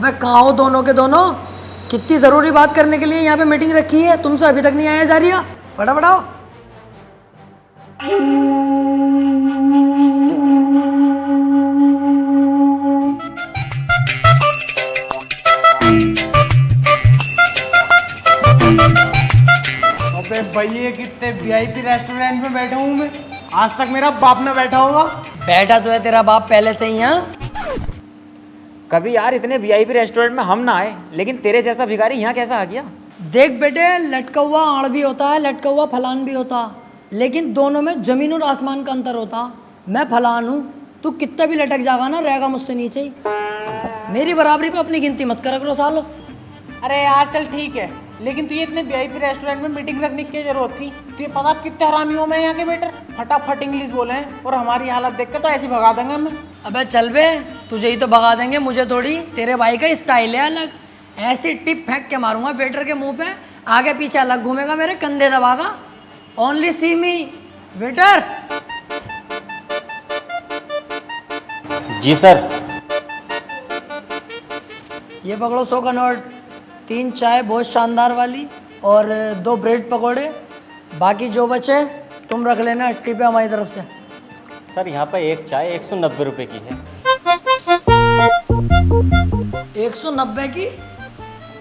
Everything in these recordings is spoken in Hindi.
अबे कहाँ हो दोनों के दोनों? कितनी जरूरी बात करने के लिए यहाँ पे मीटिंग रखी है, तुमसे अभी तक नहीं आया जा रही है? फटाफट आओ। अबे भैया कितने वीआईपी रेस्टोरेंट में बैठा हूँ मैं, आज तक मेरा बाप ना बैठा होगा। बैठा तो है तेरा बाप पहले से ही यहाँ। कभी यार इतने वीआईपी रेस्टोरेंट में हम ना आए, लेकिन तेरे जैसा भिखारी यहाँ कैसा आ गया? देख बेटे, लटका हुआ आड़ भी होता है, लटका हुआ फलान भी होता, लेकिन दोनों में जमीन और आसमान का अंतर होता। मैं फलान हूँ, तू कितना भी लटक जाएगा ना, रहेगा मुझसे नीचे ही। मेरी बराबरी पे अपनी गिनती मत करा करो सालो। अरे यार चल ठीक है, लेकिन तुझे इतने वीआईपी रेस्टोरेंट में मीटिंग रखने की जरूरत थी? तुझे पता आप कितने हरामी हो मैं यहाँ के वेटर, फटाफट इंग्लिश बोले हैं और हमारी हालत देख के तो ऐसे भगा देंगे हमें। अबे चल बे, तुझे ही तो भगा देंगे, मुझे थोड़ी। तेरे भाई का स्टाइल है अलग, ऐसी टिप फेंक के मारूंगा वेटर के मुंह पे, आगे पीछे अलग घूमेगा, मेरे कंधे दबागा। ओनली सी मी वेटर। जी सर। ये पकड़ो 100 का नोट, 3 चाय बहुत शानदार वाली और 2 ब्रेड पकोड़े, बाकी जो बचे तुम रख लेना, टिप है हमारी तरफ से। सर यहाँ पर एक चाय 190 रुपए की है। 190 की?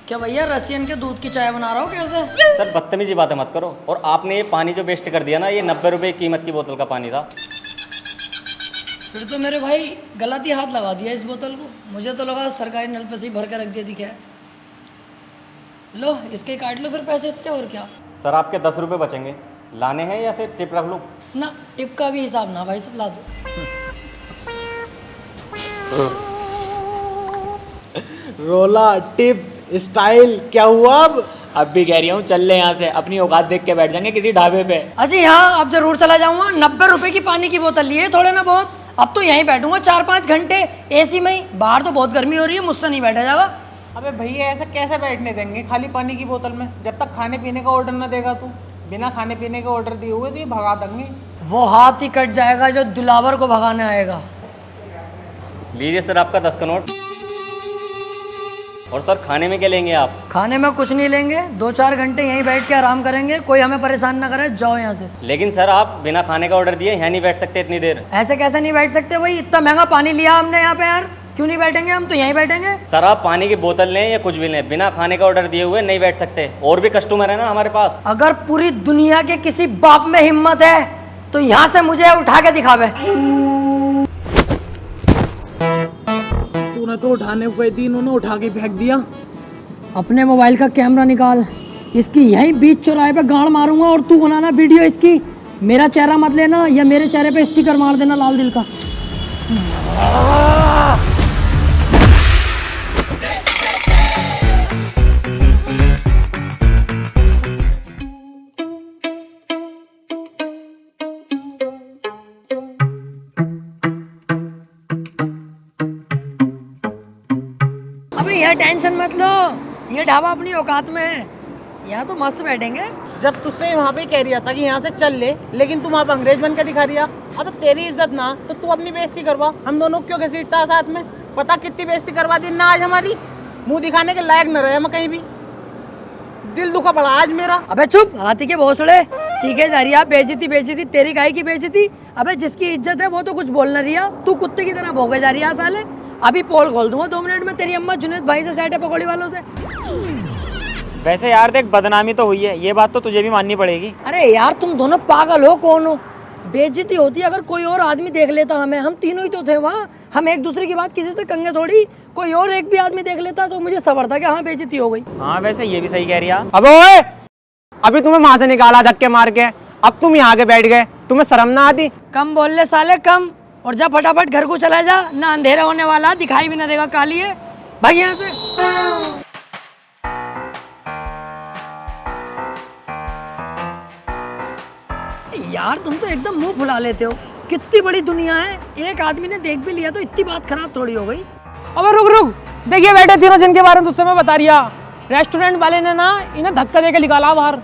क्या भैया रसियन के दूध की चाय बना रहा हो कैसे? सर बदतमीजी बातें मत करो, और आपने ये पानी जो वेस्ट कर दिया ना, ये 90 रुपए कीमत की बोतल का पानी था। फिर तो मेरे भाई गलत ही हाथ लगा दिया इस बोतल को, मुझे तो लगा सरकारी नल पे से ही भर के रख दिया दिखा है। लो इसके काट लो फिर पैसे इतने, और क्या। सर आपके 10 रुपए बचेंगे, लाने हैं या फिर टिप रख लूँ? ना टिप का भी हिसाब ना भाई, सब ला दो। रोला टिप स्टाइल क्या हुआ अब भी कह रही हूँ चल ले यहाँ से, अपनी औकात देख के बैठ जाएंगे किसी ढाबे पे। अच्छा यहाँ अब जरूर चला जाऊंगा, 90 रुपए की पानी की बोतल लिए थोड़े ना बहुत, अब तो यहीं बैठूंगा 4-5 घंटे एसी में ही। बाहर तो बहुत गर्मी हो रही है, मुझसे नहीं बैठा जाएगा। अबे भैया ऐसा कैसे बैठने देंगे खाली पानी की बोतल में, जब तक खाने पीने का ऑर्डर ना देगा तू? बिना खाने पीने के ऑर्डर दिए हुए तो ये भगा देंगे। वो हाथ ही कट जाएगा जो दिलावर को भगाने आएगा। लीजिए सर आपका 10 का नोट। और सर खाने में क्या लेंगे आप? खाने में कुछ नहीं लेंगे, 2-4 घंटे यहीं बैठ के आराम करेंगे, कोई हमें परेशान ना करे, जाओ यहाँ से। लेकिन सर आप बिना खाने का ऑर्डर दिए यहाँ नहीं बैठ सकते इतनी देर। ऐसे कैसे नहीं बैठ सकते भाई, इतना महंगा पानी लिया हमने यहाँ पे यार, क्यों नहीं बैठेंगे? हम तो यहीं बैठेंगे। सर आप पानी की बोतल लें या कुछ भी लें, बिना खाने का ऑर्डर दिए हुए नहीं बैठ सकते, और भी कस्टमर है ना हमारे पास। अगर पूरी दुनिया के किसी बाप में हिम्मत है तो यहाँ से मुझे उठा के दिखावे। तूने तो उठाने को गई थी, इन्होंने उठा के फेंक दिया। अपने मोबाइल का कैमरा निकाल, इसकी यहीं बीच चौराहे पे गाड़ मारूंगा और तू बनाना वीडियो इसकी। मेरा चेहरा मत लेना, या मेरे चेहरे पे स्टिकर मार देना लाल दिल का। अबे यह टेंशन मत लो, ये ढाबा अपनी औकात में है, यहाँ तो मस्त बैठेंगे। जब तुझसे वहाँ पे कह रहा था कि यहाँ से चल ले, लेकिन तुम आप अंग्रेज बन के दिखा रिया। अब तेरी इज्जत ना तो तू अपनी बेइज्जती करवा, हम दोनों क्यों घसीटता है साथ में? पता कितनी बेइज्जती करवा दी ना आज हमारी, मुंह दिखाने के लायक न रहे हम कहीं भी। दिल दुखा पड़ा आज मेरा। अबे चुप, हाथी के भोसड़े चीखे जा रही है। बेइज्जती बेइज्जती तेरी गाय की बेइज्जती। अबे जिसकी इज्जत है वो तो कुछ बोल न रिया, तू कुत्ते की तरह भौंके जा रही है साले। अभी पोल खोल दूंगा 2 मिनट में, तेरी अम्मा जुनेद भाई से सेट है पकौड़ी वालों से। वैसे यार देख, बदनामी तो हुई है, ये बात तो तुझे भी माननी पड़ेगी। अरे यार तुम दोनों पागल हो, कौन हो? बेइज्जती होती अगर कोई और आदमी देख लेता हमें, हम तीनों ही तो थे वहाँ, हम एक दूसरे की बात किसी से कंगे थोड़ी। कोई और एक भी आदमी देख लेता तो मुझे सबर था कि हाँ बेइज्जती हो गई। हाँ वैसे ये भी सही कह रही है। अबे ओए, अभी तुम्हें वहां से निकाला धक्के मार के, अब तुम यहाँ के बैठ गए, तुम्हें शर्म ना आती? कम बोल ले साले कम, और जा फटाफट घर को चला जा, ना अंधेरा होने वाला, दिखाई भी ना देगा, काली है, भाग यहाँ से। यार तुम तो एकदम मुंह फुला लेते हो, कितनी बड़ी दुनिया है, एक आदमी ने देख भी लिया तो इतनी बात खराब थोड़ी हो गई। अबे रुक रुक, देखिए बैठे तीनों जिनके बारे में तुझसे मैं बता रिया, रेस्टोरेंट वाले ने ना इन्हें धक्का देके निकाला बाहर।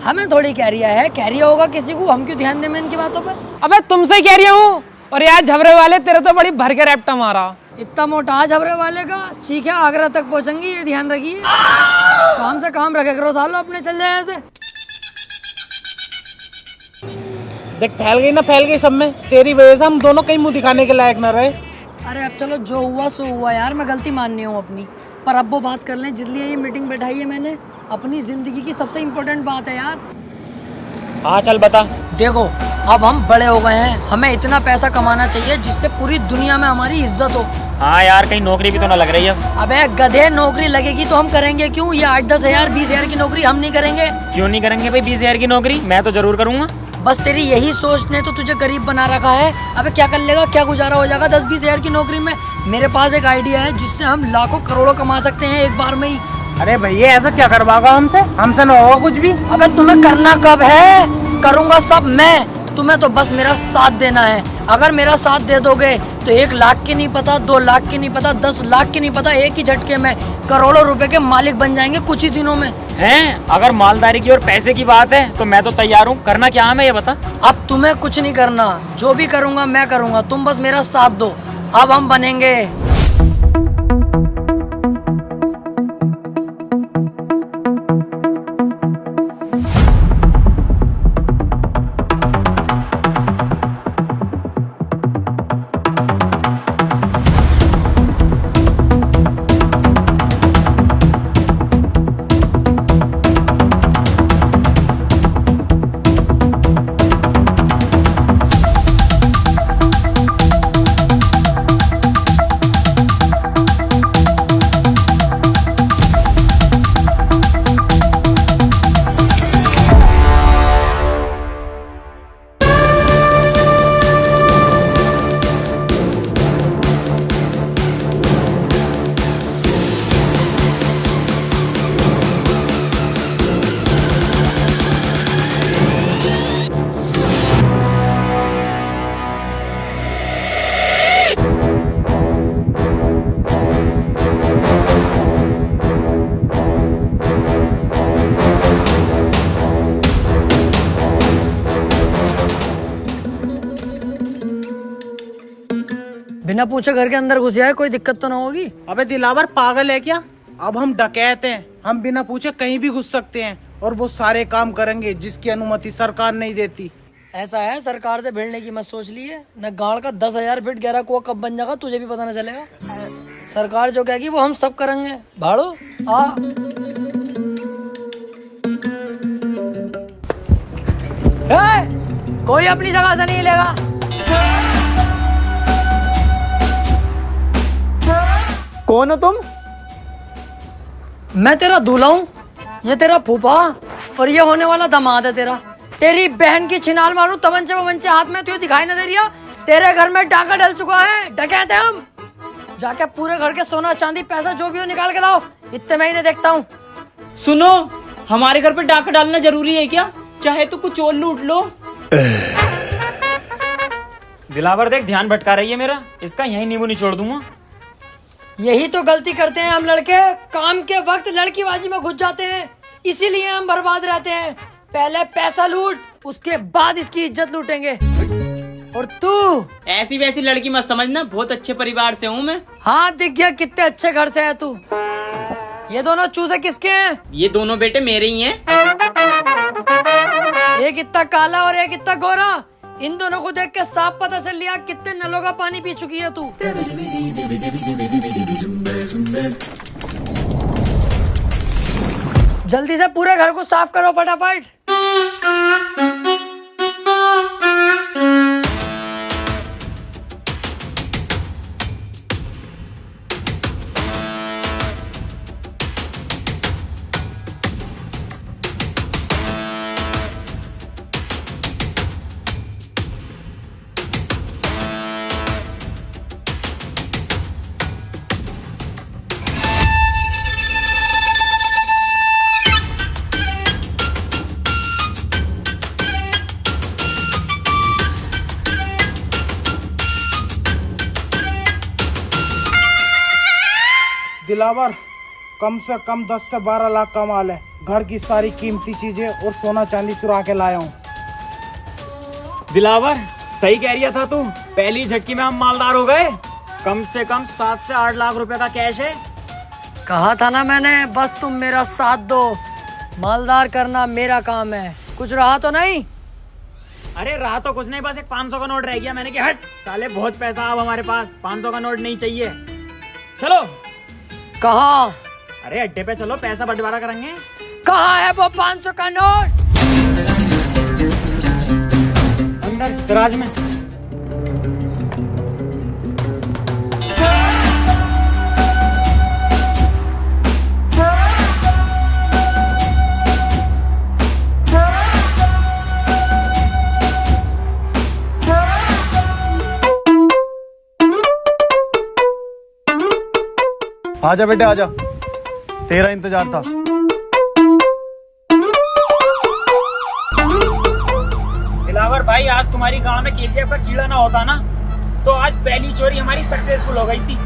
हमें थोड़ी कह रिया है, कह रिया होगा किसी को, हम क्यों ध्यान दें इनकी बातों पे? अबे तुमसे ही कह रही हूँ, और यार झबरे वाले तेरे तो बड़ी भर के रैप्टा मारा। इतना मोटा झबरे वाले का चीख है आगरा तक पहुंचेंगी, ये ध्यान रखिए। काम से काम रखे करो सालो, अपने चल जाए ऐसे। देख फैल गई ना, फैल गई सब में। तेरी वजह से हम दोनों कहीं मुंह दिखाने के लायक ना रहे। अरे अब चलो, जो हुआ सो हुआ यार, मैं गलती माननी हूँ अपनी। पर अब वो बात कर लें जिसलिए ये मीटिंग बैठाई है मैंने, अपनी जिंदगी की सबसे इम्पोर्टेंट बात है यार। हाँ चल बता। देखो, अब हम बड़े हो गए हैं, हमें इतना पैसा कमाना चाहिए जिससे पूरी दुनिया में हमारी इज्जत हो। हाँ यार, कहीं नौकरी भी तो ना लग रही है। अबे गधे, नौकरी लगेगी तो हम करेंगे क्यों? ये 8-10 हजार 20 हजार की नौकरी हम नहीं करेंगे। क्यों नहीं करेंगे भाई? 20 हजार की नौकरी मैं तो जरूर करूंगा। बस तेरी यही सोच ने तो तुझे गरीब बना रखा है। अबे क्या कर लेगा, क्या गुजारा हो जाएगा 10-20 हजार की नौकरी में? मेरे पास एक आइडिया है जिससे हम लाखों करोड़ों कमा सकते हैं एक बार में ही। अरे भैया ऐसा क्या करवागा हमसे? हमसे ना होगा कुछ भी। अबे तुम्हें करना कब है? करूंगा सब मैं, तुम्हें तो बस मेरा साथ देना है। अगर मेरा साथ दे दोगे तो 1 लाख की नहीं पता, 2 लाख की नहीं पता, 10 लाख की नहीं पता, एक ही झटके में करोड़ों रुपए के मालिक बन जाएंगे कुछ ही दिनों में। हैं? अगर मालदारी की और पैसे की बात है तो मैं तो तैयार हूँ। करना क्या है मैं ये बता। अब तुम्हें कुछ नहीं करना, जो भी करूंगा मैं करूंगा, तुम बस मेरा साथ दो। अब हम बनेंगे। बिना पूछे घर के अंदर घुस जाए, कोई दिक्कत तो ना होगी? अबे दिलावर पागल है क्या? अब हम डकैत हैं, हम बिना पूछे कहीं भी घुस सकते हैं और वो सारे काम करेंगे जिसकी अनुमति सरकार नहीं देती। ऐसा है, सरकार से भिड़ने की मत सोच लिए। न गाड़ का 10,000 फीट गहरा कुआं कब बन जाएगा तुझे भी पता न चलेगा। सरकार जो कहेगी वो हम सब करेंगे। भाड़ो आ। कोई अपनी जगह से नहीं लेगा। कौन हो तुम? मैं तेरा दूल्हा हूँ, ये तेरा फूफा और ये होने वाला दामाद है तेरा। तेरी बहन की छिनाल मारूं तमंचे वमंचे हाथ में, तुझे दिखाई ना दे रही है? तेरे घर में डाका डल चुका है, डकैत हैं हम। जाके पूरे घर के सोना चांदी पैसा जो भी हो निकाल के लाओ, इतने महीने देखता हूँ। सुनो, हमारे घर पे डाका डालना जरूरी है क्या? चाहे तो कुछ और लूट लो। दिलावर देख, ध्यान भटका रही है मेरा, इसका यही नींबू निचोड़ दूंगा। यही तो गलती करते हैं हम लड़के, काम के वक्त लड़कीबाजी में घुस जाते हैं, इसीलिए हम बर्बाद रहते हैं। पहले पैसा लूट, उसके बाद इसकी इज्जत लूटेंगे। और तू ऐसी वैसी लड़की मत समझना, बहुत अच्छे परिवार से हूँ मैं। हाँ दिख गया कितने अच्छे घर से है तू। ये दोनों चूजे किसके हैं? ये दोनों बेटे मेरे ही हैं। एक इतना काला और एक इतना गोरा। इन दोनों को देख के साफ पता चल लिया कितने नलों का पानी पी चुकी है तू। जल्दी से पूरे घर को साफ करो फटाफट। दिलावर, कम से कम 10 से 12 लाख का माल है। घर की सारी कीमती चीजें और सोना चांदी चुरा के लाया हूँ। दिलावर सही कह रही था तू, पहली झटकी में हम मालदार हो गए। कम से कम 7 से 8 लाख रुपए का कैश है। कहा था ना मैंने, बस तुम मेरा साथ दो, मालदार करना मेरा काम है। कुछ रहा तो नहीं? अरे रहा तो कुछ नहीं, बस एक 500 का नोट रह गया। मैंने कहा हट साले, बहुत पैसा अब हमारे पास, 500 का नोट नहीं चाहिए। चलो। कहाँ? अरे अड्डे पे चलो, पैसा बंटवारा करेंगे। कहाँ है वो 500 का नोट? अंदर दराज में। आजा बेटे आजा, तेरा इंतजार था। दिलावर भाई, आज तुम्हारी गांव में केजीएफ का कीड़ा ना होता ना, तो आज पहली चोरी हमारी सक्सेसफुल हो गई थी।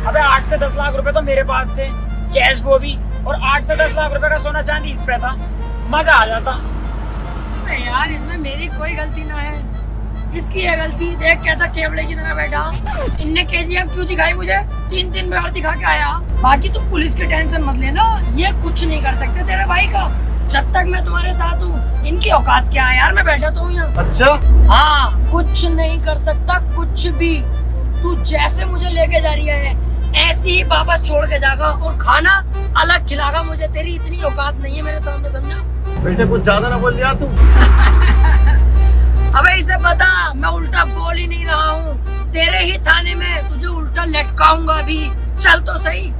अबे 8 से 10 लाख रुपए तो मेरे पास थे, कैश वो भी, और 8 से 10 लाख रुपए का सोना चांदी इस पे था। मजा आ जाता। यार इसमें मेरी कोई गलती ना है, इसकी है गलती। देख कैसा केवड़े की तरह बैठा। इनने केजीएफ क्यों दिखाई मुझे? 3 बार दिखा के आया। बाकी तू पुलिस की टेंशन मत लेना, ये कुछ नहीं कर सकते तेरे भाई का, जब तक मैं तुम्हारे साथ हूँ। इनकी औकात क्या है यार, मैं बैठा तो हूँ यहाँ। अच्छा हाँ, कुछ नहीं कर सकता, कुछ भी। तू जैसे मुझे लेके जा रही है ऐसे ही वापस छोड़ के जाएगा, और खाना अलग खिलागा मुझे। तेरी इतनी औकात नहीं है मेरे सामने, समझा? बेटे कुछ ज्यादा ना बोल लिया तू। अबे इसे बता, मैं उल्टा बोल ही नहीं रहा हूँ। तेरे ही थाने में तुझे उल्टा लटकाऊंगा अभी। चल तो सही।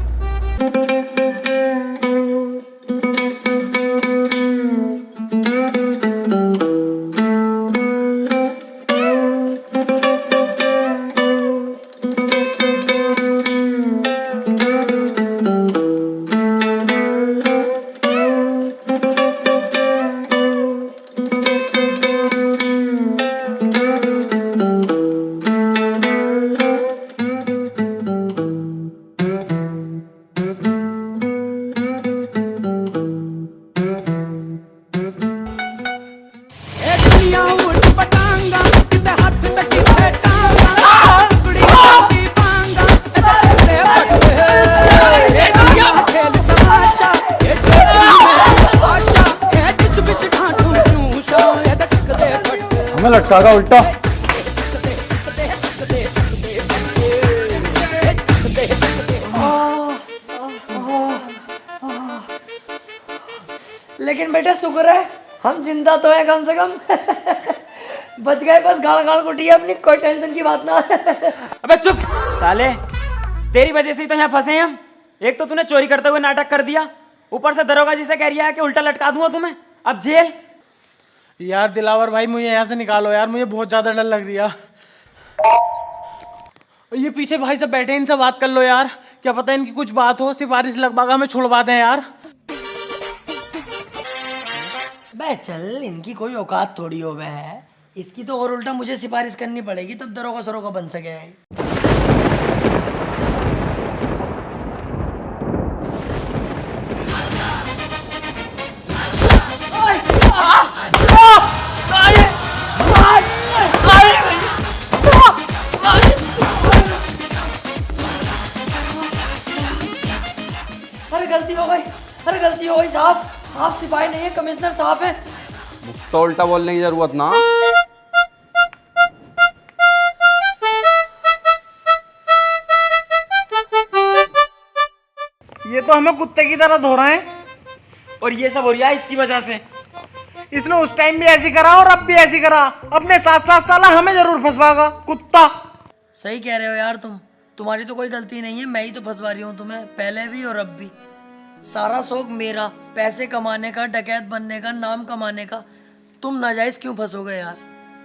हमें लटकागा उल्टा। लेकिन बेटा शुक्र है हम जिंदा तो है कम से कम। बच गए, बस गाल गाल कुटी अपनी, कोई टेंशन की बात ना। अबे चुप साले, तेरी वजह से ही तो यहाँ फंसे हैं हम। एक तो तूने चोरी करते हुए नाटक कर दिया, ऊपर से दरोगा जी से कह रही है कि उल्टा लटका दूंगा तुम्हें, अब जेल। यार दिलावर भाई, मुझे यहाँ से निकालो यार, मुझे बहुत ज्यादा डर लग रही है। ये पीछे भाई सब बैठे हैं, इनसे बात कर लो यार, क्या पता इनकी कुछ बात हो, सिफारिश लगवा हमें छुड़वा दें यार। बे चल, इनकी कोई औकात थोड़ी हो बे, इसकी तो और उल्टा मुझे सिफारिश करनी पड़ेगी तब दरोगा सरोगा बन सके। अरे गलती हो गई, अरे गलती हो गई साहब, आप सिपाही नहीं है, कमिश्नर साहब है। तो उल्टा बोलने की जरूरत ना। ये तो हमें कुत्ते की तरह धो रहे हैं, और ये सब हो रहा है इसकी वजह से। इसने उस टाइम भी ऐसी करा और अब भी ऐसी करा, अपने 7-7 साल हमें जरूर फंसवाएगा कुत्ता। सही कह रहे हो यार तुम, तुम्हारी तो कोई गलती नहीं है, मैं ही तो फंसवा रही हूँ तुम्हें, पहले भी और अब भी। सारा शौक मेरा, पैसे कमाने का, डकैत बनने का, नाम कमाने का। तुम नाजायज क्यों फंसोगे यार?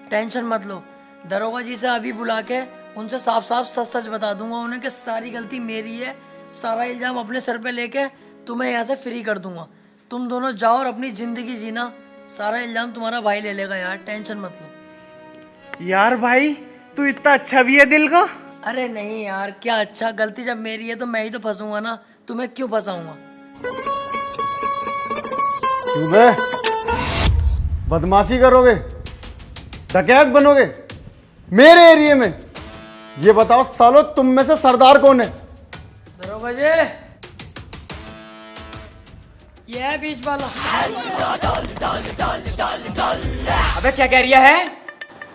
टेंशन मत लो, दरोगा जी से अभी बुला के उनसे साफ साफ सच सच बता दूंगा उन्हें कि सारी गलती मेरी है, सारा इल्जाम अपने सर पे लेके तुम्हें यहाँ से फ्री कर दूंगा। तुम दोनों जाओ और अपनी जिंदगी जीना, सारा इल्जाम तुम्हारा भाई ले लेगा यार, टेंशन मत लो। यार भाई तू इतना अच्छा भी है दिल का। अरे नहीं यार, क्या अच्छा, गलती जब मेरी है तो मैं ही तो फंसूंगा ना, तुम्हें क्यों फंसाऊंगा? क्यों बे, बदमाशी करोगे, डकैत बनोगे मेरे एरिया में? ये बताओ सालो, तुम में से सरदार कौन है? दरोगा जी, ये है बीच वाला। अबे क्या कह रही है?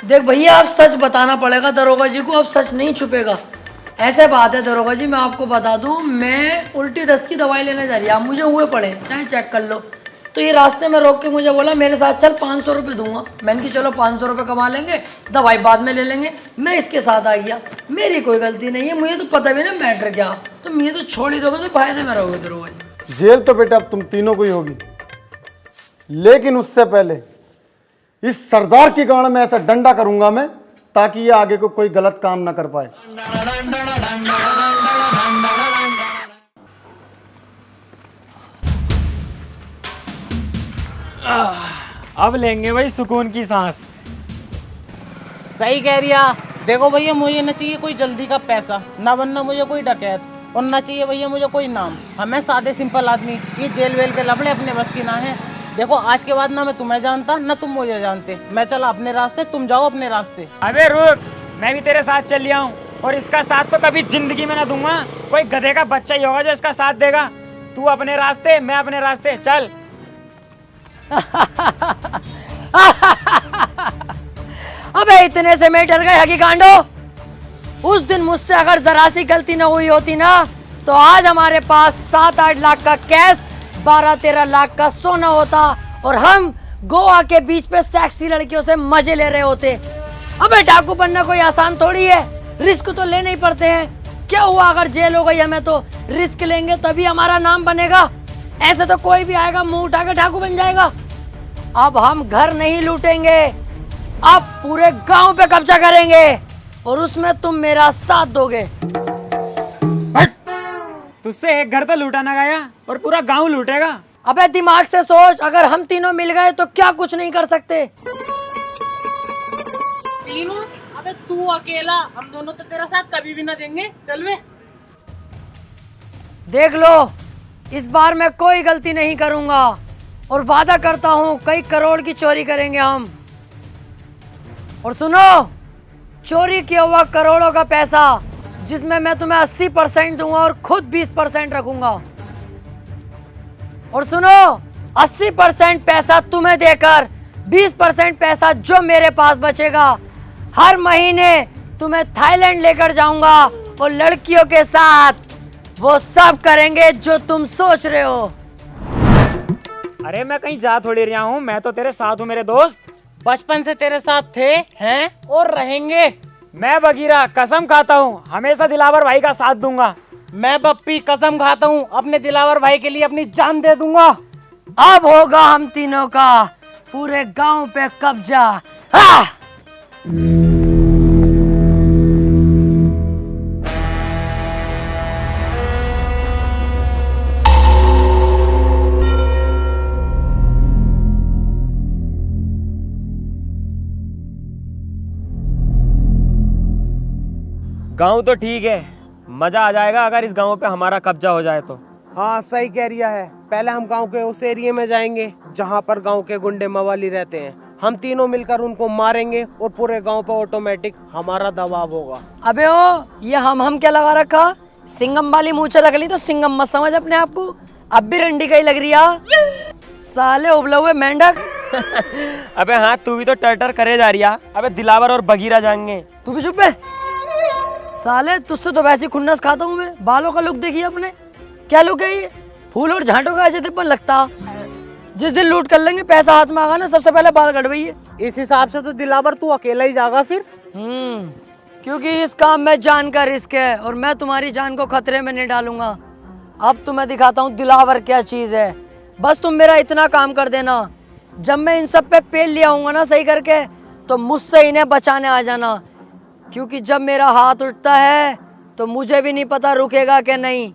देख भैया, अब सच बताना पड़ेगा दरोगा जी को, अब सच नहीं छुपेगा। ऐसे बात है दरोगा जी, मैं आपको बता दूं, मैं उल्टी दस्त की दवाई लेने जा रही है, आप मुझे हुए पड़े, चाहे चेक कर लो। तो ये रास्ते में रोक के मुझे बोला मेरे साथ चल, 500 रुपये दूंगा। मैंने कि चलो 500 रुपये कमा लेंगे, दवाई बाद में ले लेंगे। मैं इसके साथ आ गया, मेरी कोई गलती नहीं है, मुझे तो पता भी नहीं मैटर क्या। तो मुझे तो छोड़ ही दोगे तो फायदे में रहोगे दरोगा जी। जेल तो बेटा अब तुम तीनों को ही होगी, लेकिन उससे पहले इस सरदार की गाड़ में ऐसा डंडा करूंगा मैं, ताकि ये आगे को कोई गलत काम ना कर पाए। अब लेंगे भाई सुकून की सांस। सही कह रही है। देखो भैया, मुझे ना चाहिए कोई जल्दी का पैसा, ना बनना मुझे कोई डकैत, और ना चाहिए भैया मुझे कोई नाम। हमें सादे सिंपल आदमी, ये जेल वेल के लफड़े अपने बस की ना है। देखो आज के बाद ना मैं तुम्हें जानता, ना तुम मुझे जानते। मैं चला अपने रास्ते, तुम जाओ अपने रास्ते। अबे रुक, मैं भी तेरे साथ चल लिया हूँ, और इसका साथ तो कभी जिंदगी में ना दूंगा। कोई गधे का बच्चा ही होगा जो इसका साथ देगा। तू अपने रास्ते, मैं अपने रास्ते, चल। अबे इतने से मैं डर गया कि कांडो, उस दिन मुझसे अगर जरा सी गलती न हुई होती ना, तो आज हमारे पास 7-8 लाख का कैश, 12-13 लाख का सोना होता, और हम गोवा के बीच पे सेक्सी लड़कियों से मजे ले रहे होते। अबे डाकू बनना कोई आसान थोड़ी है, रिस्क तो लेने ही पड़ते हैं। क्या हुआ अगर जेल हो गई हमें, तो रिस्क लेंगे तभी हमारा नाम बनेगा। ऐसे तो कोई भी आएगा मुंह उठा के डाकू बन जाएगा। अब हम घर नहीं लूटेंगे, अब पूरे गांव पे कब्जा करेंगे, और उसमें तुम मेरा साथ दोगे। तुझसे एक घर तो लूटा ना गया, और पूरा गांव लूटेगा। अबे दिमाग से सोच, अगर हम तीनों मिल गए तो क्या कुछ नहीं कर सकते। तीनों? अबे तू अकेला, हम दोनों तो तेरा साथ कभी भी ना देंगे। चल वे। देख लो, इस बार मैं कोई गलती नहीं करूंगा, और वादा करता हूं कई करोड़ की चोरी करेंगे हम। और सुनो, चोरी किया हुआ करोड़ों का पैसा, जिसमें मैं तुम्हें 80% दूंगा और खुद 20% रखूंगा। और सुनो, 80% पैसा तुम्हें देकर 20% पैसा जो मेरे पास बचेगा, हर महीने तुम्हें थाईलैंड लेकर जाऊंगा, और लड़कियों के साथ वो सब करेंगे जो तुम सोच रहे हो। अरे मैं कहीं जा थोड़ी रहा हूँ, मैं तो तेरे साथ हूँ मेरे दोस्त। बचपन से तेरे साथ थे, हैं और रहेंगे। मैं बगीरा कसम खाता हूँ हमेशा दिलावर भाई का साथ दूंगा। मैं बप्पी कसम खाता हूँ अपने दिलावर भाई के लिए अपनी जान दे दूंगा। अब होगा हम तीनों का पूरे गांव पे कब्जा। हाँ! गांव तो ठीक है, मजा आ जाएगा अगर इस गांव पे हमारा कब्जा हो जाए तो। हाँ सही कह रिया है। पहले हम गांव के उस एरिया में जाएंगे जहाँ पर गांव के गुंडे मवाली रहते हैं। हम तीनों मिलकर उनको मारेंगे और पूरे गांव पे ऑटोमेटिक हमारा दबाव होगा। अबे ओ, ये हम क्या लगा रखा? सिंगम वाली मूछें रख ली तो सिंगम मत समझ अपने आप को। अब भी रंडी का ही लग रही है, साले उबले हुए मेंढक। अबे हाँ, तू भी तो टर करे जा रही है। अबे दिलावर और बगीरा जाएंगे। तू भी चुप है साले, तुझसे तो वैसे खुन्नस खाता हूँ मैं। बालों का लुक देखिए अपने, क्या लुक है ये? फूल और झांटों का ऐसे तिप्पन लगता। जिस दिन लूट कर लेंगे, पैसा हाथ में आगा ना, सबसे पहले बाल कटवाइए। इस हिसाब से तो दिलावर तू अकेला ही जागा फिर। क्योंकि इस काम में जान का रिस्क है, और मैं तुम्हारी जान को खतरे में नहीं डालूंगा। अब तुम्हें दिखाता हूँ दिलावर क्या चीज है। बस तुम मेरा इतना काम कर देना, जब मैं इन सब पे पेल लिया हूँ ना सही करके, तो मुझसे इन्हें बचाने आ जाना। क्योंकि जब मेरा हाथ उठता है तो मुझे भी नहीं पता रुकेगा कि नहीं।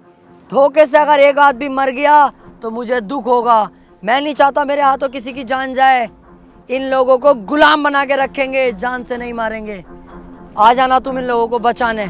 धोखे से अगर एक आदमी मर गया तो मुझे दुख होगा। मैं नहीं चाहता मेरे हाथों किसी की जान जाए। इन लोगों को गुलाम बना के रखेंगे, जान से नहीं मारेंगे। आ जाना तुम इन लोगों को बचाने।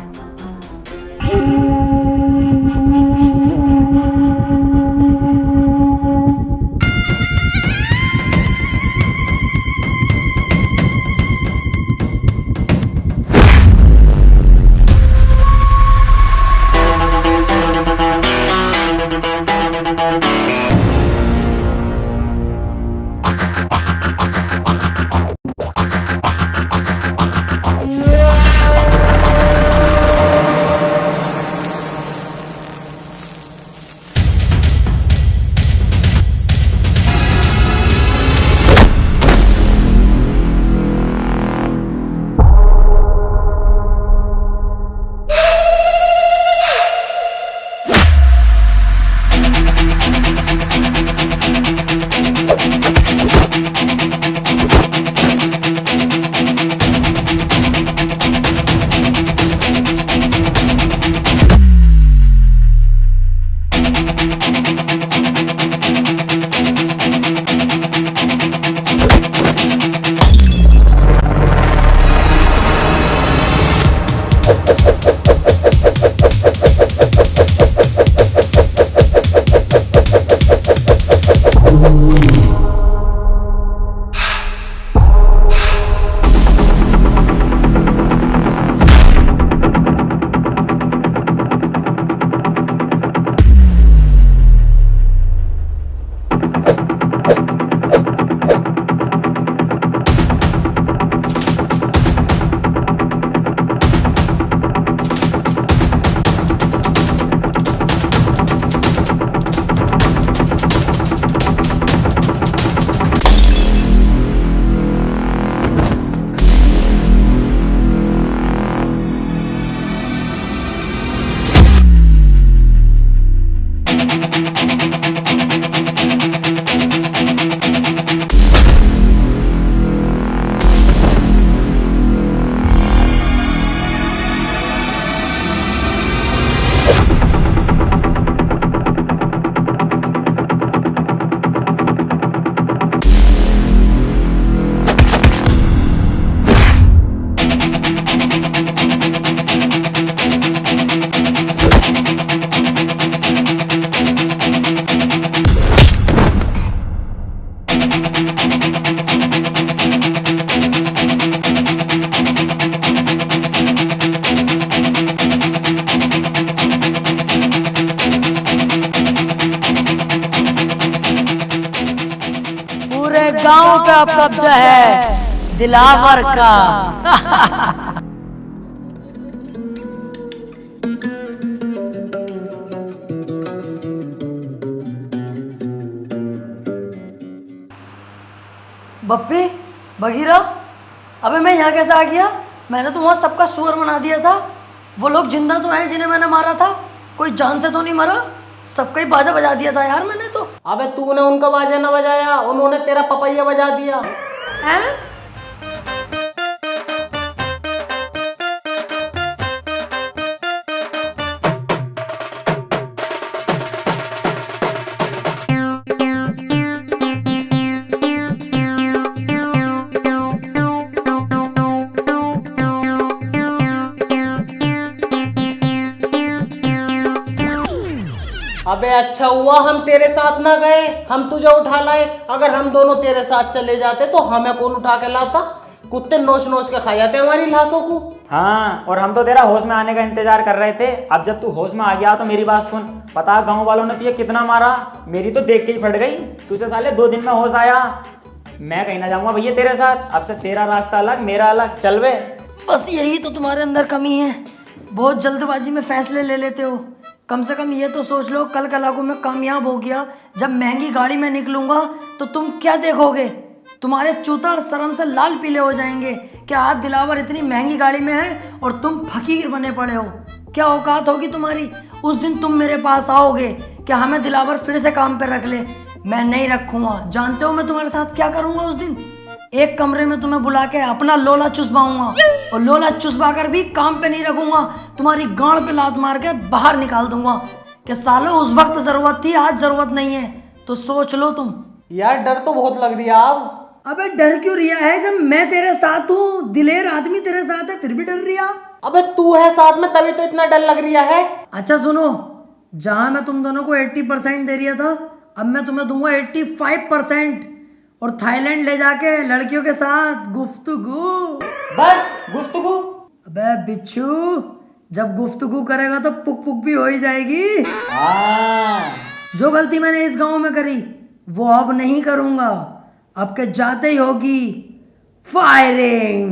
पूरे गांव पे अब कब्जा है दिलावर का। बप्पी, बगीरा, अबे मैं यहाँ कैसे आ गया? मैंने तो वहाँ सबका सुअर बना दिया था। वो लोग जिंदा तो हैं जिन्हें मैंने मारा था, कोई जान से तो नहीं मरा। सबका ही बाजा बजा दिया था यार मैंने तो। अबे तूने उनका बाजा ना बजाया, उन्होंने तेरा पपैया बजा दिया। हैं? अबे अच्छा हुआ हम तेरे साथ ना गए, हम तुझे उठा लाए। अगर हम दोनों तेरे साथ चले जाते तो हमें कौन उठा के लाता? कुत्ते नोच नोच के खा जाते हमारी लाशों को। हाँ, और हम तो तेरा होश में आने का इंतजार कर रहे थे। अब जब तू होश में आ गया तो मेरी बात सुन। पता गांव वालों ने तुझे कितना मारा, मेरी तो देख के ही फट गई। तुझे साले 2 दिन में होश आया। मैं कहीं ना जाऊंगा भैया तेरे साथ। अब से तेरा रास्ता अलग, मेरा अलग। चल बे। बस यही तो तुम्हारे अंदर कमी है, बहुत जल्दबाजी में फैसले ले लेते हो। कम से कम ये तो सोच लो, कल कलाको में कामयाब हो गया, जब महंगी गाड़ी में निकलूंगा तो तुम क्या देखोगे? तुम्हारे चूता शर्म से लाल पीले हो जाएंगे कि आज दिलावर इतनी महंगी गाड़ी में है और तुम फकीर बने पड़े हो। क्या औकात होगी तुम्हारी? उस दिन तुम मेरे पास आओगे कि हमें दिलावर फिर से काम पे रख ले। मैं नहीं रखूंगा। जानते हो मैं तुम्हारे साथ क्या करूंगा उस दिन? एक कमरे में तुम्हें बुला के अपना लोला चुसवाऊंगा, और लोला चुसवा कर भी काम पे नहीं रखूंगा। तुम्हारी गांड पे लात मार के बाहर निकाल दूंगा कि सालों उस वक्त जरूरत थी, आज जरूरत नहीं है। तो सोच लो तुम। यार डर तो बहुत लग रही है आप। अबे डर क्यों रिया है जब मैं तेरे साथ हूँ? दिलेर आदमी तेरे साथ है फिर भी डर रिया? अबे तू है साथ में तभी तो इतना डर लग रहा है। अच्छा सुनो, जहां मैं तुम दोनों को 80% दे रिया था, अब मैं तुम्हें दूंगा 85%, और थाईलैंड ले जाके लड़कियों के साथ गुफ्तगू। बस गुफ्तगू? अबे बिच्छू, जब गुफ्तगू करेगा तो पुक पुक भी हो ही जाएगी। हाँ। जो गलती मैंने इस गांव में करी वो अब नहीं करूंगा। अब के जाते ही होगी फायरिंग।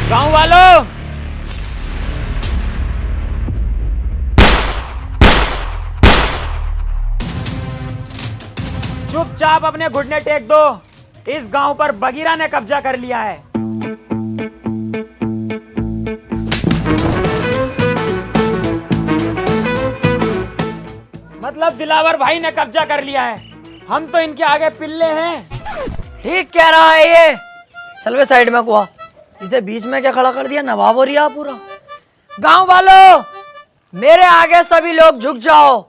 गांव वालों, चुपचाप अपने घुटने टेक दो। इस गांव पर बगीरा ने कब्जा कर लिया है। मतलब दिलावर भाई ने कब्जा कर लिया है। हम तो इनके आगे पिल्ले हैं। ठीक कह रहा है ये। चल वे साइड में कुआ, इसे बीच में क्या खड़ा कर दिया, नवाब हो रिया पूरा। गांव वालों, मेरे आगे सभी लोग झुक जाओ,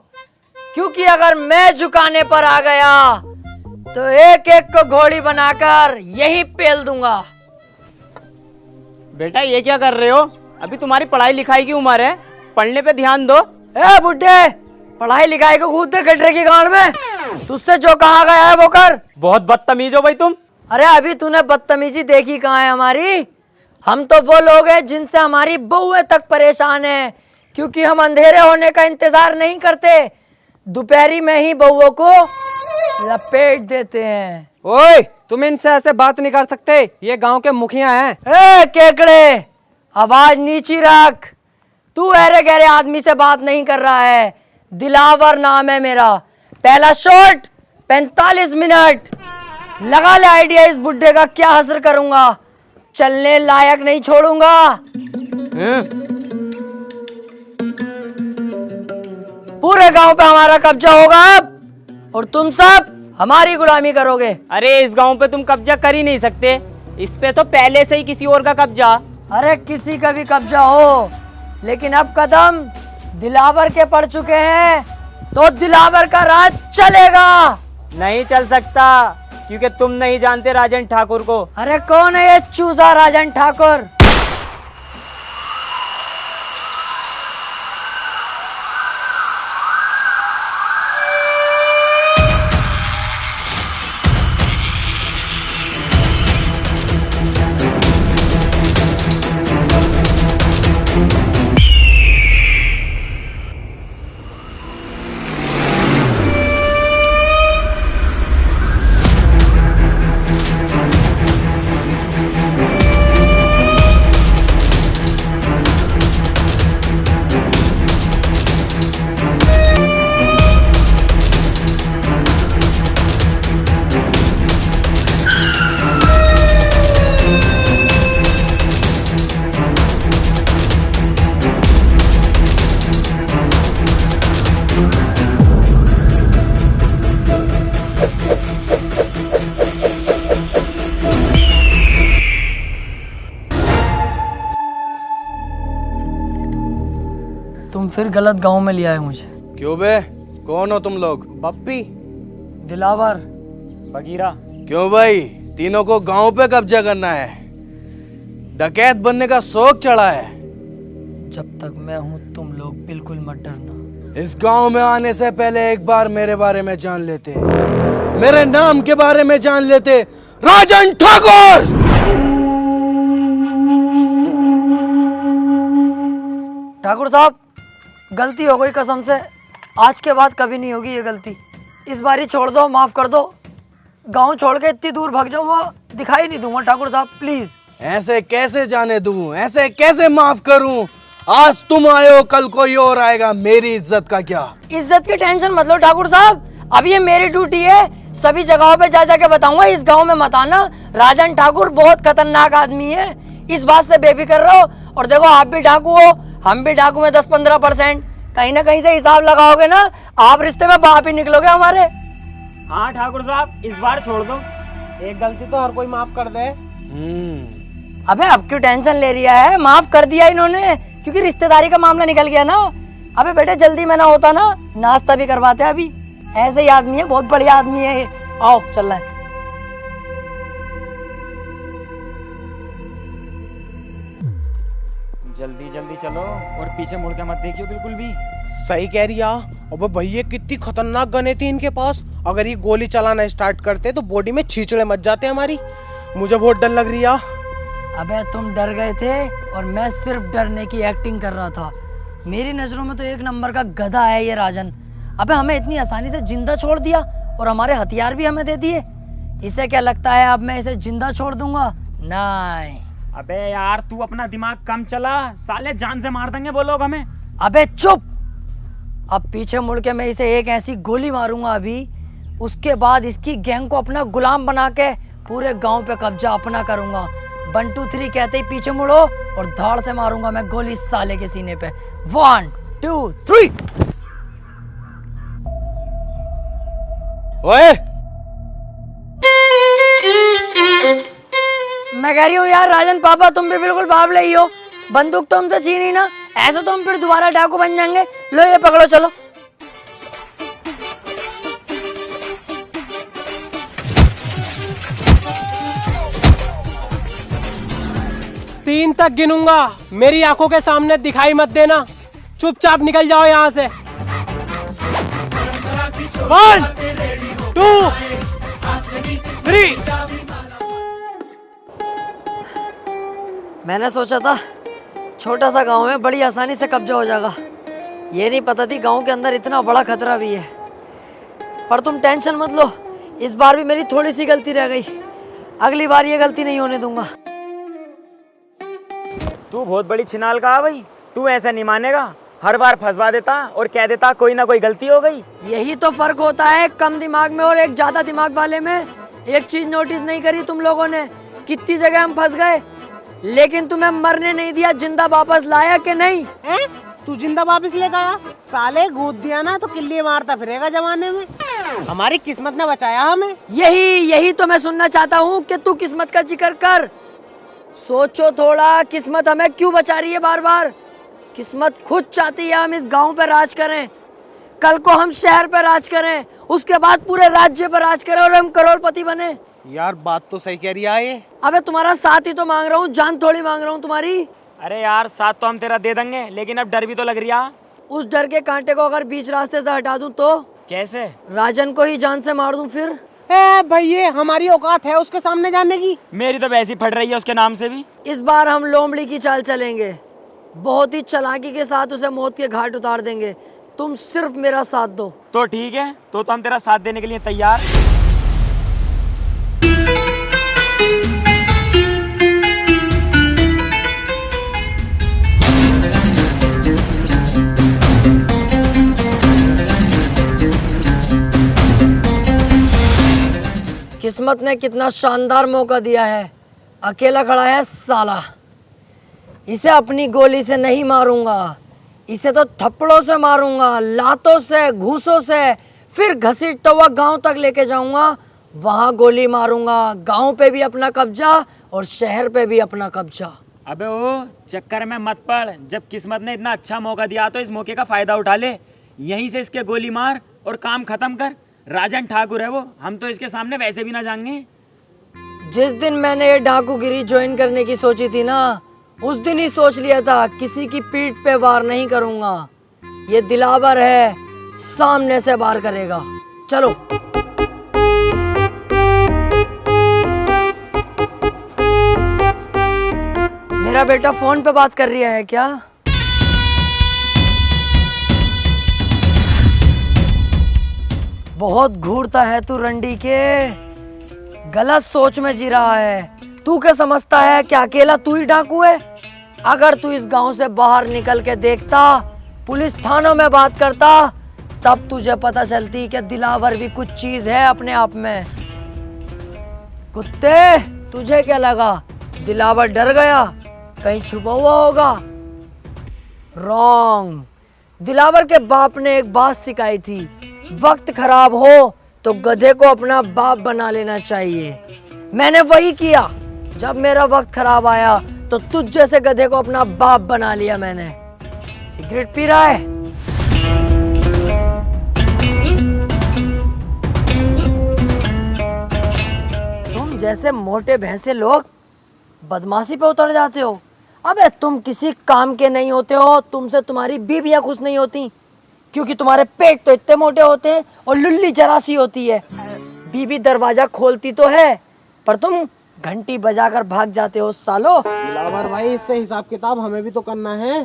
क्योंकि अगर मैं झुकाने पर आ गया तो एक एक को घोड़ी बनाकर यही पेल दूंगा। बेटा ये क्या कर रहे हो? अभी तुम्हारी पढ़ाई लिखाई की उम्र है, पढ़ने पे ध्यान दो। ए बुड्ढे, पढ़ाई लिखाई को कूदते कटरे की गांड में, तुझसे जो कहा गया है वो कर। बहुत बदतमीज हो भाई तुम। अरे अभी तूने बदतमीजी देखी कहाँ है हमारी? हम तो वो लोग हैं जिनसे हमारी बहुएं तक परेशान है, क्योंकि हम अंधेरे होने का इंतजार नहीं करते, दोपहरी में ही बहुओं को लपेट देते हैं। ओए, तुम इनसे ऐसे बात नहीं कर सकते, ये गांव के मुखिया हैं। ए केकड़े, आवाज नीची रख। तू अरे गहरे आदमी से बात नहीं कर रहा है। दिलावर नाम है मेरा। पहला शॉट 45 मिनट। लगा ले आइडिया इस बुड्ढे का क्या हसर करूंगा, चलने लायक नहीं छोड़ूंगा। पूरे गांव पे हमारा कब्जा होगा अब, और तुम सब हमारी गुलामी करोगे। अरे इस गांव पे तुम कब्जा कर ही नहीं सकते, इस पे तो पहले से ही किसी और का कब्जा। अरे किसी का भी कब्जा हो, लेकिन अब कदम दिलावर के पड़ चुके हैं तो दिलावर का राज चलेगा। नहीं चल सकता, क्योंकि तुम नहीं जानते राजन ठाकुर को। अरे कौन है ये चूजा राजन ठाकुर? तुम फिर गलत गांव में लिया है मुझे। क्यों बे, कौन हो तुम लोग? बप्पी, दिलावर, बगीरा। क्यों भाई, तीनों को गांव पे कब्जा करना है? डकैत बनने का शौक चढ़ा है? जब तक मैं हूं तुम लोग बिल्कुल मत डरना। इस गांव में आने से पहले एक बार मेरे बारे में जान लेते, मेरे नाम के बारे में जान लेते। राजन ठाकुर! ठाकुर साहब, गलती हो गई कसम से, आज के बाद कभी नहीं होगी ये गलती। इस बारी छोड़ दो, माफ कर दो। गांव छोड़ के इतनी दूर भाग जाऊंगा, दिखाई नहीं दूंगा ठाकुर साहब, प्लीज। ऐसे कैसे जाने दूं, ऐसे कैसे माफ करूं? आज तुम आए हो, कल कोई और आएगा, मेरी इज्जत का क्या? इज्जत की टेंशन मत लो ठाकुर साहब, अब ये मेरी ड्यूटी है, सभी जगहों पे जा जाके बताऊंगा। इस गांव में मत आना, राजन ठाकुर बहुत खतरनाक आदमी है, इस बात से बेफिक्र रहो। और देखो, आप भी डाकू हो, हम भी डाकू में 10-15%, कहीं ना कहीं से हिसाब लगाओगे ना, आप रिश्ते में बाप ही निकलोगे हमारे। हाँ ठाकुर साहब, इस बार छोड़ दो। एक गलती तो हर कोई माफ कर दे। अबे अब क्यों टेंशन ले रिया है, माफ कर दिया इन्होंने, क्योंकि रिश्तेदारी का मामला निकल गया ना। अबे बेटे जल्दी में ना होता ना, नाश्ता भी करवाते अभी। ऐसे ही आदमी है, बहुत बढ़िया आदमी है ये। आओ चल रहे हैं। जल्दी जल्दी चलो, और पीछे मुड़ के मत देखियो बिल्कुल भी। सही कह रही है। अबे भैया कितनी खतरनाक गने थी इनके पास। अगर ये गोली चलाना स्टार्ट करते तो बॉडी में छींचड़े मच जाते हमारी। मुझे बहुत डर लग रही है। अबे तुम डर गए थे और मैं सिर्फ डरने की एक्टिंग कर रहा था। मेरी नजरों में तो एक नंबर का गधा है ये राजन। अबे हमें इतनी आसानी से जिंदा छोड़ दिया और हमारे हथियार भी हमें दे दिए। इसे क्या लगता है अब मैं इसे जिंदा छोड़ दूंगा? नहीं। अबे यार तू अपना दिमाग कम चला, साले जान से मार देंगे वो लोग हमें। अबे चुप। अब पीछे मुड़ के मैं इसे एक ऐसी गोली मारूंगा अभी, उसके बाद इसकी गैंग को अपना गुलाम बना के पूरे गांव पे कब्जा अपना करूंगा। 1 2 3 कहते ही पीछे मुड़ो और धाड़ से मारूंगा मैं गोली साले के सीने पे। 1 2 3। ओए मैं कह रही हूँ यार राजन पापा तुम भी बिल्कुल बावले ही हो। बंदूक तो हमसे छीनी ना, ऐसे तो हम फिर दोबारा डाकू बन जाएंगे। लो ये पकड़ो चलो। तीन तक गिनूंगा, मेरी आंखों के सामने दिखाई मत देना, चुपचाप निकल जाओ यहाँ से। 1 2 3। मैंने सोचा था छोटा सा गांव है, बड़ी आसानी से कब्जा हो जाएगा। ये नहीं पता थी गांव के अंदर इतना बड़ा खतरा भी है। पर तुम टेंशन मत लो, इस बार भी मेरी थोड़ी सी गलती रह गई। अगली बार ये गलती नहीं होने दूंगा। तू बहुत बड़ी छिनाल का है भाई, तू ऐसा नहीं मानेगा। हर बार फंसवा देता और कह देता कोई ना कोई गलती हो गई। यही तो फर्क होता है कम दिमाग में और एक ज्यादा दिमाग वाले में। एक चीज नोटिस नहीं करी तुम लोगों ने, कितनी जगह हम फंस गए लेकिन तुम्हें मरने नहीं दिया, जिंदा वापस लाया कि नहीं? तू जिंदा वापस लेकर आया? साले गोद दिया ना तो किल्ली मारता फिरेगा जमाने में। हमारी किस्मत ने बचाया हमें। यही तो मैं सुनना चाहता हूँ कि तू किस्मत का जिक्र कर। सोचो थोड़ा, किस्मत हमें क्यों बचा रही है बार बार? किस्मत खुद चाहती है हम इस गांव पे राज करें, कल को हम शहर पे राज करें, उसके बाद पूरे राज्य पर राज करें और हम करोड़पति बने। यार बात तो सही कह रही है ये। अबे तुम्हारा साथ ही तो मांग रहा हूँ, जान थोड़ी मांग रहा हूँ तुम्हारी। अरे यार साथ तो हम तेरा दे देंगे, लेकिन अब डर भी तो लग रही है। उस डर के कांटे को अगर बीच रास्ते से हटा दूं तो? कैसे? राजन को ही जान से मार दूं फिर? भैया हमारी औकात है उसके सामने जाने की? मेरी तो वैसी फट रही है उसके नाम से भी। इस बार हम लोमड़ी की चाल चलेंगे, बहुत ही चालाकी के साथ उसे मौत के घाट उतार देंगे। तुम सिर्फ मेरा साथ दो। तो ठीक है, तो हम तेरा साथ देने के लिए तैयार। किस्मत ने कितना शानदार मौका दिया है, अकेला खड़ा है साला। इसे अपनी गोली से नहीं मारूंगा, इसे तो थप्पड़ों से मारूंगा, लातों से, घूसों से, फिर घसीटता हुआ गांव तक लेके जाऊंगा, वहां गोली मारूंगा। गांव पे भी अपना कब्जा और शहर पे भी अपना कब्जा। अबे वो चक्कर में मत पड़, जब किस्मत ने इतना अच्छा मौका दिया तो इस मौके का फायदा उठा ले। यहीं से इसके गोली मार और काम खत्म कर। राजन ठाकुर है वो, हम तो इसके सामने वैसे भी ना जाएंगे। जिस दिन मैंने ये डाकूगिरी ज्वाइन करने की सोची थी ना, उस दिन ही सोच लिया था किसी की पीठ पे वार नहीं करूंगा। ये दिलावर है, सामने से वार करेगा। चलो। मेरा बेटा फोन पे बात कर रहा है क्या? बहुत घूरता है तू रंडी के, गलत सोच में जी रहा है। तू क्या समझता है कि अकेला तू ही डाकू है? अगर तू इस गांव से बाहर निकल के देखता, पुलिस थानों में बात करता, तब तुझे पता चलती कि दिलावर भी कुछ चीज है अपने आप में। कुत्ते, तुझे क्या लगा दिलावर डर गया? कहीं छुपा हुआ होगा? रॉन्ग। दिलावर के बाप ने एक बात सिखाई थी, वक्त खराब हो तो गधे को अपना बाप बना लेना चाहिए। मैंने वही किया। जब मेरा वक्त खराब आया तो तुझ जैसे गधे को अपना बाप बना लिया मैंने। सिगरेट पी रहा है? तुम जैसे मोटे भैंसे लोग बदमाशी पे उतर जाते हो। अबे तुम किसी काम के नहीं होते हो, तुमसे तुम्हारी बीवियां खुश नहीं होती। क्योंकि तुम्हारे पेट तो इतने मोटे होते हैं और लुल्ली जरा सी होती है। बीबी दरवाजा खोलती तो है पर तुम घंटी बजाकर भाग जाते हो सालो। दिलावर भाई इससे हिसाब किताब हमें भी तो करना है।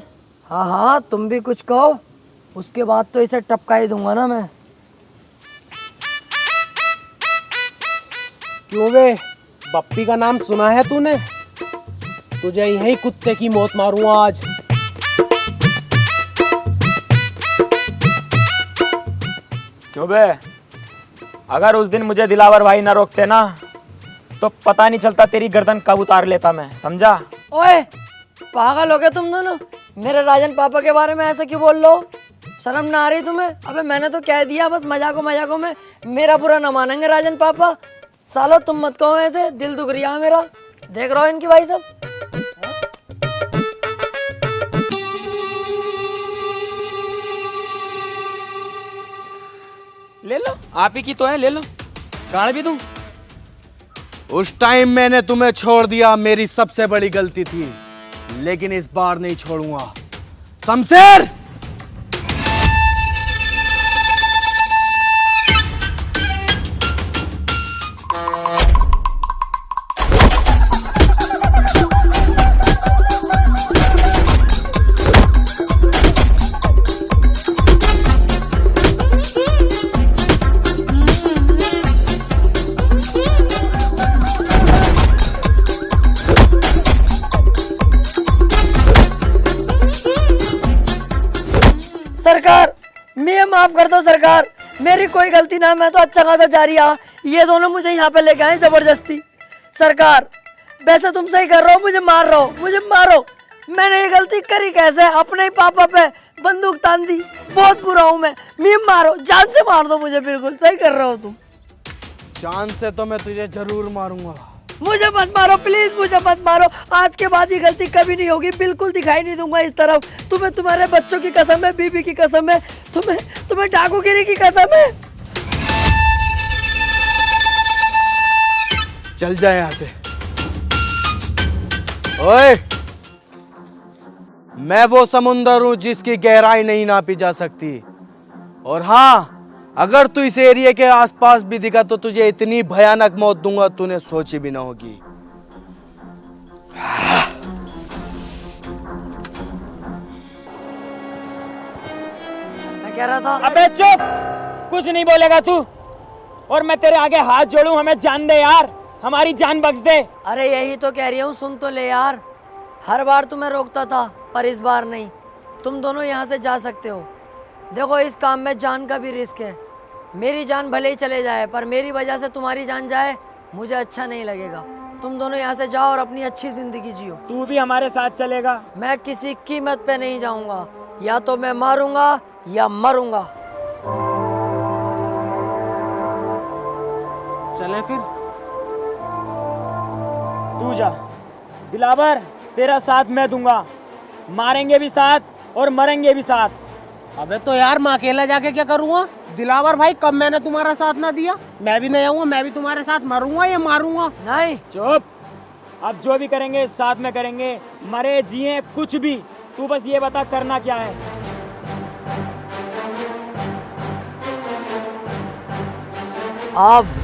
हाँ हाँ तुम भी कुछ कहो, उसके बाद तो इसे टपका ही दूंगा ना मैं। क्यों बे, बप्पी का नाम सुना है तूने? तुझे यही कुत्ते की मौत मारूंगा आज। क्यों बे, अगर उस दिन मुझे दिलावर भाई ना रोकते ना तो पता नहीं चलता तेरी गर्दन कब उतार लेता मैं, समझा? ओए पागल हो गए तुम दोनों, मेरे राजन पापा के बारे में ऐसा क्यों बोल लो? शर्म ना आ रही तुम्हें? अबे मैंने तो कह दिया, बस मजाकों में मेरा बुरा ना मानेंगे राजन पापा। सालो तुम मत कहो ऐसे, दिल दुख रिया है मेरा। देख रहा हो इनकी भाई सब। ले लो, आप ही की तो है, ले लो। गाड़ भी दूं? उस टाइम मैंने तुम्हें छोड़ दिया, मेरी सबसे बड़ी गलती थी, लेकिन इस बार नहीं छोड़ूंगा। शमशेर, सरकार मैं माफ कर दो सरकार, मेरी कोई गलती ना, मैं तो अच्छा खासा जा रहा। ये दोनों मुझे यहाँ पे लेके आए जबरदस्ती। सरकार वैसे तुम सही कर रहे हो, मुझे मार रहे हो, मुझे मारो। मैंने ये गलती करी कैसे? अपने ही पापा पे बंदूक तान दी, बहुत बुरा हूँ मैं मारो, जान से मार दो मुझे, बिल्कुल सही कर रहे हो तुम। जान से तो मैं तुझे जरूर मारूंगा। मुझे मत मारो प्लीज, मुझे मत मारो। आज के बाद ये गलती कभी नहीं होगी, बिल्कुल दिखाई नहीं दूंगा इस तरफ। तुम्हें तुम्हारे बच्चों की कसम है, बीबी की कसम है, तुम्हें डाकूगिरी की कसम है। चल जाए यहाँ से। ओए, मैं वो समुंदर हूं जिसकी गहराई नहीं नापी जा सकती। और हाँ, अगर तू इस एरिया के आसपास भी दिखा तो तुझे इतनी भयानक मौत दूंगा तूने सोची भी ना होगी। मैं कह रहा था, अबे चुप, कुछ नहीं बोलेगा तू। और मैं तेरे आगे हाथ जोड़ूं, हमें जान दे यार, हमारी जान बख्श दे। अरे यही तो कह रही हूँ, सुन तो ले यार। हर बार तुम्हें रोकता था पर इस बार नहीं। तुम दोनों यहाँ से जा सकते हो। देखो इस काम में जान का भी रिस्क है। मेरी जान भले ही चले जाए पर मेरी वजह से तुम्हारी जान जाए, मुझे अच्छा नहीं लगेगा। तुम दोनों यहाँ से जाओ और अपनी अच्छी जिंदगी जियो। तू भी हमारे साथ चलेगा? मैं किसी कीमत पे नहीं जाऊंगा, या तो मैं मारूंगा या मरूंगा। चले फिर? तू जा दिलावर, तेरा साथ मैं दूंगा, मारेंगे भी साथ और मरेंगे भी साथ। अबे तो यार मैं अकेला जाके क्या करूँगा? दिलावर भाई कब मैंने तुम्हारा साथ ना दिया? मैं भी नहीं आऊंगा, मैं भी तुम्हारे साथ मरूंगा या मारूंगा? नहीं। चुप, अब जो भी करेंगे साथ में करेंगे, मरे जिए कुछ भी। तू बस ये बता करना क्या है। अब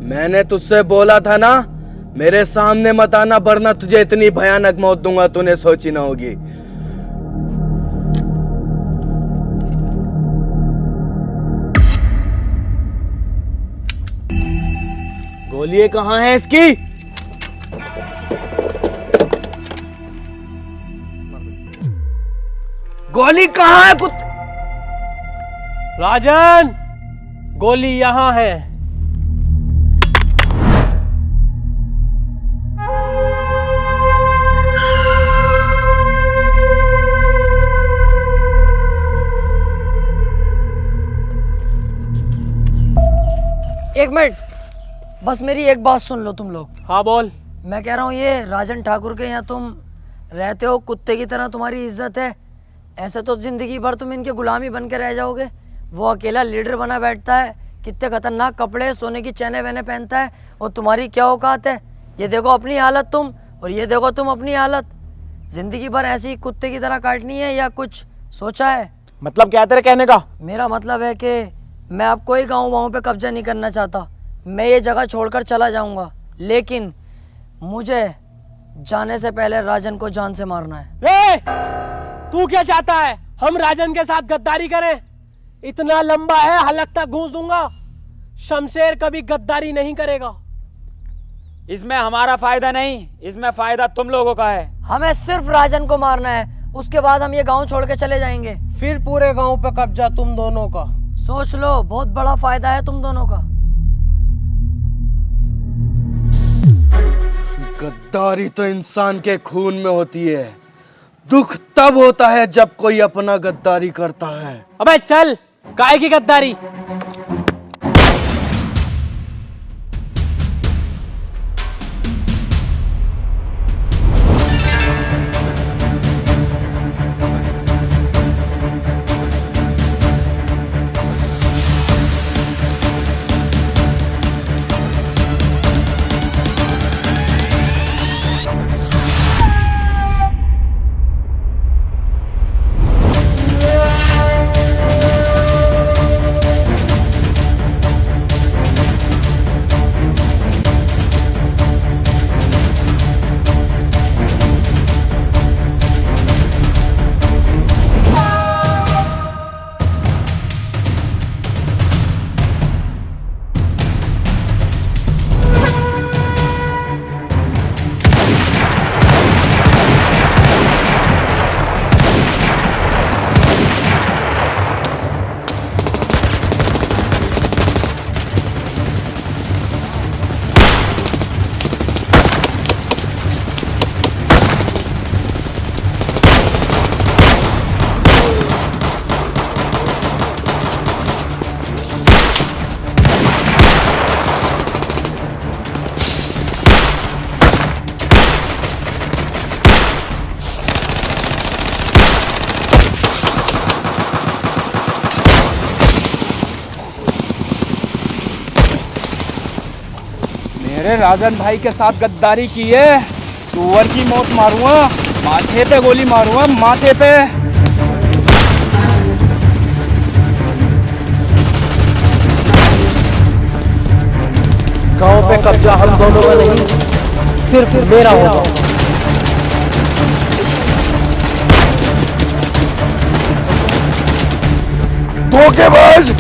मैंने तुझसे बोला था ना, मेरे सामने मत आना वरना तुझे इतनी भयानक मौत दूंगा तूने सोची ना होगी। गोली कहाँ है इसकी? गोली कहाँ है? राजन, गोली यहाँ है। एक मिनट, बस मेरी एक बात सुन लो तुम लोग। हाँ बोल। मैं कह रहा हूँ ये राजन ठाकुर के यहाँ तुम रहते हो, कुत्ते की तरह तुम्हारी इज्जत है, ऐसे तो जिंदगी भर तुम इनके गुलामी बन के रह जाओगे। वो अकेला लीडर बना बैठता है, कितने खतरनाक कपड़े, सोने की चैने वैने पहनता है, और तुम्हारी क्या औकात है। ये देखो अपनी हालत तुम, और ये देखो तुम अपनी हालत। जिंदगी भर ऐसी कुत्ते की तरह काटनी है या कुछ सोचा है? मतलब क्या तेरे कहने का? मेरा मतलब है कि मैं अब कोई गाँव वाँव पे कब्जा नहीं करना चाहता। मैं ये जगह छोड़कर चला जाऊंगा, लेकिन मुझे जाने से पहले राजन को जान से मारना है। तू क्या चाहता है? हम राजन के साथ गद्दारी करें? इतना लंबा है, हलक तक घूस दूंगा। शमशेर कभी गद्दारी नहीं करेगा। इसमें हमारा फायदा नहीं, इसमें फायदा तुम लोगों का है। हमें सिर्फ राजन को मारना है, उसके बाद हम ये गांव छोड़ के चले जाएंगे। फिर पूरे गांव पे कब्जा तुम दोनों का। सोच लो, बहुत बड़ा फायदा है तुम दोनों का। गद्दारी तो इंसान के खून में होती है। दुख तब होता है जब कोई अपना गद्दारी करता है। अबे चल, काय की गद्दारी? मेरे राजन भाई के साथ गद्दारी की है, सुअर की मौत मारूंगा, माथे पे गोली मारूंगा, माथे पे। गांव पे कब्जा हम दोनों का नहीं, सिर्फ मेरा होगा। धोखेबाज!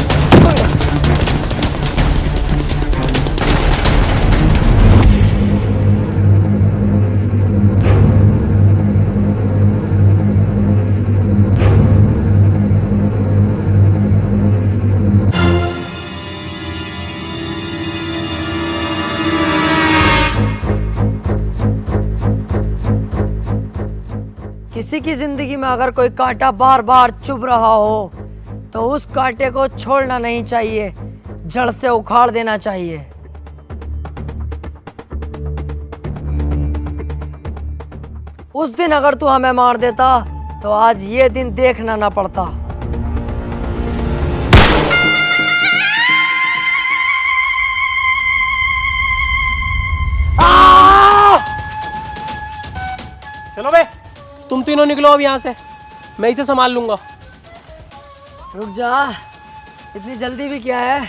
किसी की जिंदगी में अगर कोई कांटा बार बार चुभ रहा हो तो उस कांटे को छोड़ना नहीं चाहिए, जड़ से उखाड़ देना चाहिए। उस दिन अगर तू हमें मार देता तो आज ये दिन देखना ना पड़ता। चलो बे, तुम तीनों निकलो अब यहाँ से, मैं इसे संभाल लूंगा। रुक जा, इतनी जल्दी भी क्या है?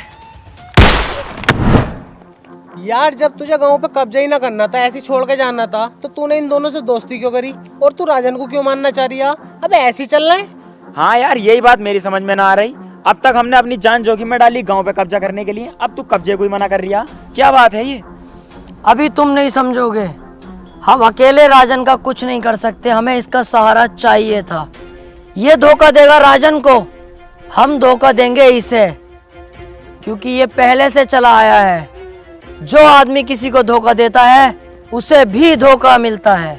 यार जब तुझे गांव पे कब्जा ही ना करना था, ऐसे छोड़ के जाना था, तो तूने इन दोनों से दोस्ती क्यों करी? और तू राजन को क्यों मानना चाह रही है? अबे ऐसे ही चल रहा है? हाँ यार, यही बात मेरी समझ में ना आ रही। अब तक हमने अपनी जान जोखिम में डाली गांव पे कब्जा करने के लिए, अब तू कब्जे को ही मना कर रही है। क्या बात है ये? अभी तुम नहीं समझोगे। हम अकेले राजन का कुछ नहीं कर सकते, हमें इसका सहारा चाहिए था। ये धोखा देगा राजन को, हम धोखा देंगे इसे, क्योंकि ये पहले से चला आया है। जो आदमी किसी को धोखा देता है उसे भी धोखा मिलता है।